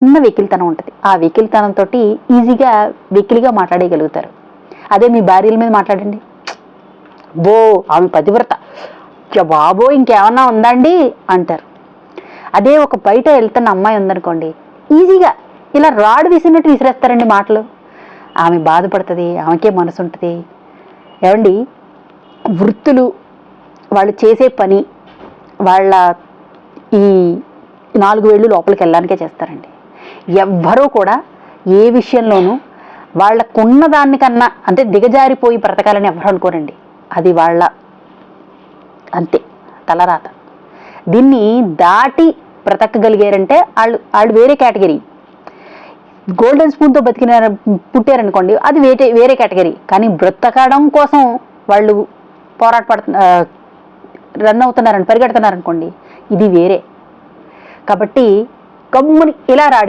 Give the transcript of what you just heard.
చిన్న వెకిలితనం ఉంటుంది. ఆ వెకిలితనంతో ఈజీగా వెకిలిగా మాట్లాడేయగలుగుతారు. అదే మీ భార్యల మీద మాట్లాడండి, బో ఆమె పతివ్రత, బాబో ఇంకేమన్నా ఉందండి అంటారు. అదే ఒక బయట వెళ్తున్న అమ్మాయి ఉందనుకోండి, ఈజీగా ఇలా రాడు విసిరినట్టు విసిరేస్తారండి మాటలు. ఆమె బాధపడుతుంది, ఆమెకే మనసు ఉంటుంది. ఏమండి, వృత్తులు, వాళ్ళు చేసే పని, వాళ్ళ ఈ 4 వేళ్ళు లోపలికి వెళ్ళడానికే చేస్తారండి. ఎవ్వరూ కూడా ఏ విషయంలోనూ వాళ్ళకున్న దానికన్నా అంటే దిగజారిపోయి బ్రతకాలని ఎవరు అనుకోరండి. అది వాళ్ళ అంతే తలరాత. దీన్ని దాటి బ్రతకగలిగారంటే వాళ్ళు వేరే కేటగిరీ. గోల్డెన్ స్పూన్తో పుట్టారనుకోండి, అది వేరే కేటగిరీ. కానీ బ్రతకడం కోసం వాళ్ళు రన్ అవుతున్నారని పరిగెడుతున్నారనుకోండి, ఇది వేరే. కాబట్టి గమ్ముని ఇలా రాడి